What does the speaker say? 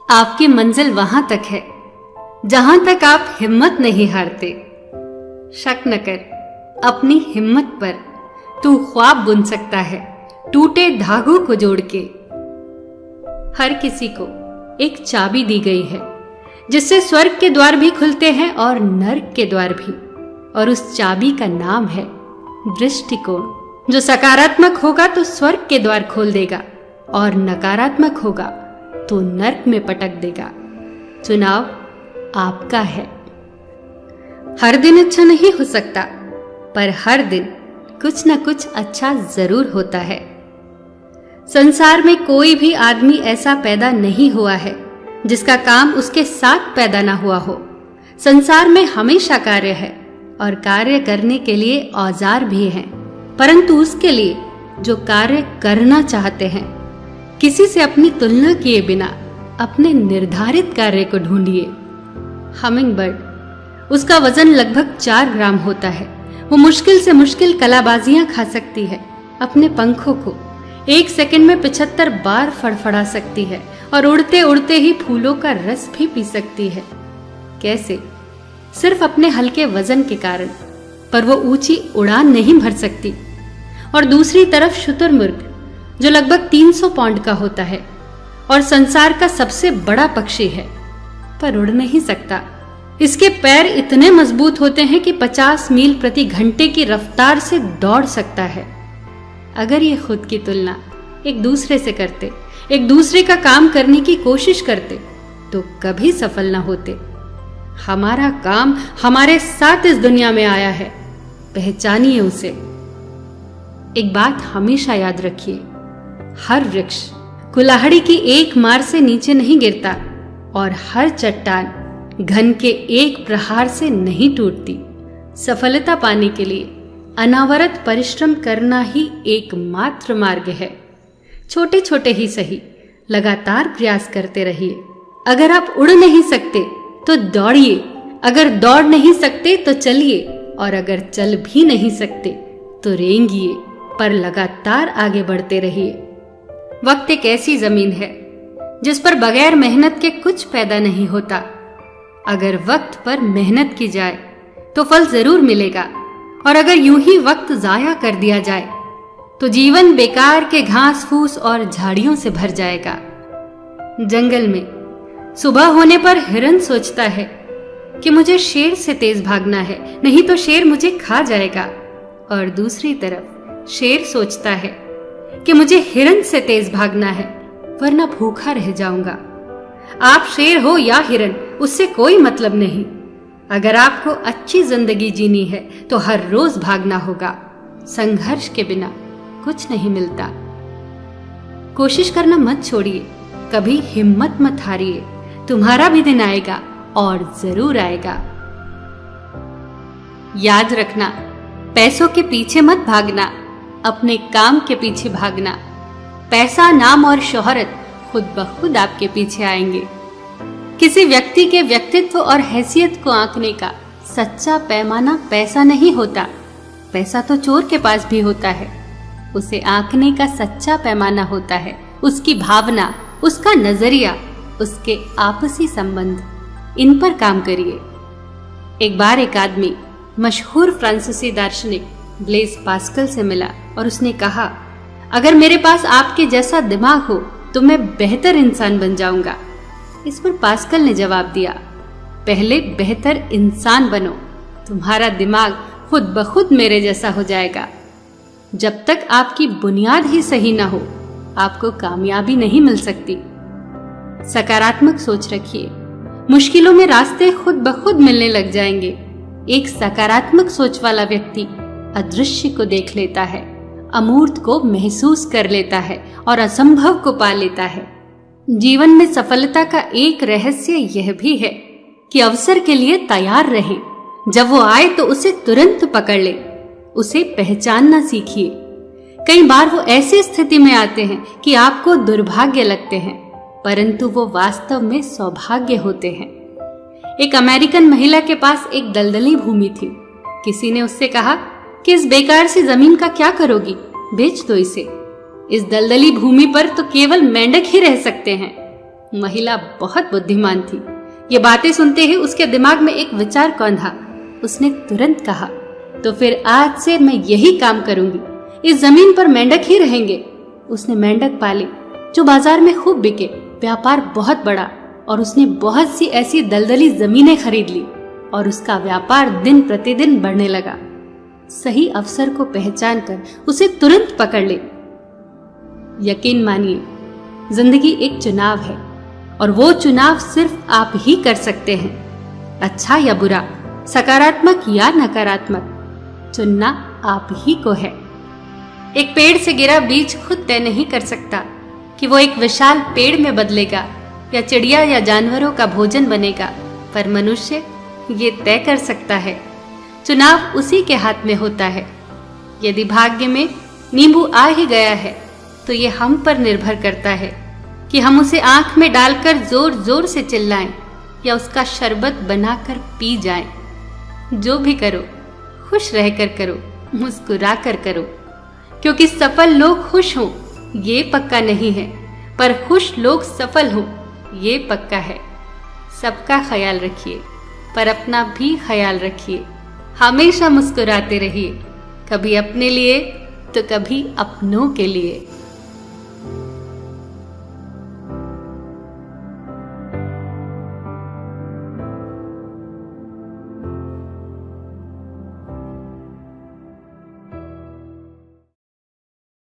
आपकी मंजिल वहां तक है जहां तक आप हिम्मत नहीं हारते। शक न कर, अपनी हिम्मत पर तू ख्वाब बुन सकता है टूटे धागों को जोड़ के। हर किसी को एक चाबी दी गई है जिससे स्वर्ग के द्वार भी खुलते हैं और नर्क के द्वार भी, और उस चाबी का नाम है दृष्टिकोण। जो सकारात्मक होगा तो स्वर्ग के द्वार खोल देगा और नकारात्मक होगा तो नर्क में पटक देगा। चुनाव आपका है। हर दिन अच्छा नहीं हो सकता, पर हर दिन कुछ न कुछ अच्छा जरूर होता है। संसार में कोई भी आदमी ऐसा पैदा नहीं हुआ है जिसका काम उसके साथ पैदा ना हुआ हो। संसार में हमेशा कार्य है और कार्य करने के लिए औजार भी हैं, परंतु उसके लिए जो कार्य करना चाहते हैं, किसी से अपनी तुलना किए बिना अपने निर्धारित कार्य को ढूंढिए। हमिंग बर्ड, उसका वजन लगभग 4 ग्राम होता है। वो मुश्किल से मुश्किल कलाबाजियां खा सकती है। अपने पंखों को 1 सेकंड में 75 बार फड़फड़ा सकती है और उड़ते उड़ते ही फूलों का रस भी पी सकती है। कैसे? सिर्फ अपने हल्के वजन के कारण। पर वो ऊंची उड़ान नहीं भर सकती। और दूसरी तरफ शुतुरमुर्ग, जो लगभग 300 पाउंड का होता है और संसार का सबसे बड़ा पक्षी है, पर उड़ नहीं सकता। इसके पैर इतने मजबूत होते हैं कि 50 मील प्रति घंटे की रफ्तार से दौड़ सकता है। अगर ये खुद की तुलना एक दूसरे से करते, एक दूसरे का काम करने की कोशिश करते, तो कभी सफल न होते। हमारा काम हमारे साथ इस दुनिया में आया है, पहचानिए उसे। एक बात हमेशा याद रखिए, हर वृक्ष कुल्हाड़ी की एक मार से नीचे नहीं गिरता और हर चट्टान घन के एक प्रहार से नहीं टूटती। सफलता पाने के लिए अनावरत परिश्रम करना ही एकमात्र मार्ग है। छोटे छोटे ही सही, लगातार प्रयास करते रहिए। अगर आप उड़ नहीं सकते तो दौड़िए, अगर दौड़ नहीं सकते तो चलिए, और अगर चल भी नहीं सकते तो रेंगिए, पर लगातार आगे बढ़ते रहिए। वक्त एक ऐसी जमीन है जिस पर बगैर मेहनत के कुछ पैदा नहीं होता। अगर वक्त पर मेहनत की जाए तो फल जरूर मिलेगा, और अगर यूं ही वक्त जाया कर दिया जाए तो जीवन बेकार के घास फूस और झाड़ियों से भर जाएगा। जंगल में सुबह होने पर हिरन सोचता है कि मुझे शेर से तेज भागना है, नहीं तो शेर मुझे खा जाएगा। और दूसरी तरफ शेर सोचता है कि मुझे हिरन से तेज भागना है, वरना भूखा रह जाऊंगा। आप शेर हो या हिरन, उससे कोई मतलब नहीं। अगर आपको अच्छी जिंदगी जीनी है तो हर रोज भागना होगा। संघर्ष के बिना कुछ नहीं मिलता। कोशिश करना मत छोड़िए, कभी हिम्मत मत हारिए। तुम्हारा भी दिन आएगा और जरूर आएगा। याद रखना, पैसों के पीछे मत भागना, अपने काम के पीछे भागना। पैसा, नाम और शोहरत खुद ब खुद आपके पीछे आएंगे। किसी व्यक्ति के व्यक्तित्व और हैसियत को आंकने का सच्चा पैमाना पैसा नहीं होता। पैसा तो चोर के पास भी होता है। उसे आंकने का सच्चा पैमाना होता है उसकी भावना, उसका नजरिया, उसके आपसी संबंध। इन पर काम करिए। एक बार एक आदमी मशहूर फ्रांसीसी दार्शनिक ब्लेज पास्कल से मिला और उसने कहा, अगर मेरे पास आपके जैसा दिमाग हो तो मैं बेहतर इंसान बन जाऊंगा। इस पर पास्कल ने जवाब दिया, पहले बेहतर इंसान बनो, तुम्हारा दिमाग खुद ब खुद मेरे जैसा हो जाएगा। जब तक आपकी बुनियाद ही सही ना हो, आपको कामयाबी नहीं मिल सकती। सकारात्मक सोच रखिए, मुश्किलों में रास्ते खुद ब खुद मिलने लग जाएंगे। एक सकारात्मक सोच वाला व्यक्ति अदृश्य को देख लेता है, अमूर्त को महसूस कर लेता है और असंभव को पा लेता है। जीवन में सफलता का एक रहस्य यह भी है कि अवसर के लिए तैयार रहें। जब वो आए तो उसे तुरंत पकड़ ले, उसे पहचानना सीखिए। कई बार वो ऐसी स्थिति में आते हैं कि आपको दुर्भाग्य लगते हैं, परंतु वो वास्तव में सौभाग्य होते हैं। एक अमेरिकन महिला के पास एक दलदली भूमि थी। किसी ने उससे कहा कि इस बेकार सी जमीन का क्या करोगी, बेच दो इसे। इस दलदली भूमि पर तो केवल मेंढक ही रह सकते हैं। महिला बहुत बुद्धिमान थी। ये बातें सुनते ही उसके दिमाग में एक विचार कौंधा। उसने तुरंत कहा, तो फिर आज से मैं यही काम करूंगी, इस जमीन पर मेंढक ही रहेंगे। उसने मेंढक पाले जो बाजार में खूब बिके। व्यापार बहुत बढ़ा और उसने बहुत सी ऐसी दलदली जमीनें खरीद ली और उसका व्यापार दिन प्रतिदिन बढ़ने लगा। सही अवसर को पहचान कर उसे तुरंत पकड़ ले। यकीन मानिए, जिंदगी एक चुनाव है और वो चुनाव सिर्फ आप ही कर सकते हैं। अच्छा या बुरा, सकारात्मक या नकारात्मक, चुनना आप ही को है। एक पेड़ से गिरा बीज खुद तय नहीं कर सकता कि वो एक विशाल पेड़ में बदलेगा या चिड़िया या जानवरों का भोजन बनेगा, पर मनुष्य ये तय कर सकता है। चुनाव उसी के हाथ में होता है। यदि भाग्य में नींबू आ ही गया है तो ये हम पर निर्भर करता है कि हम उसे आंख में डालकर जोर जोर से चिल्लाएं या उसका शरबत बनाकर पी जाएं। जो भी करो, खुश रहकर करो, मुस्कुरा कर करो, क्योंकि सफल लोग खुश हों ये पक्का नहीं है, पर खुश लोग सफल हों ये पक्का है। सबका ख्याल रखिए, पर अपना भी ख्याल रखिए। हमेशा मुस्कुराते रहिए, कभी अपने लिए तो कभी अपनों के लिए।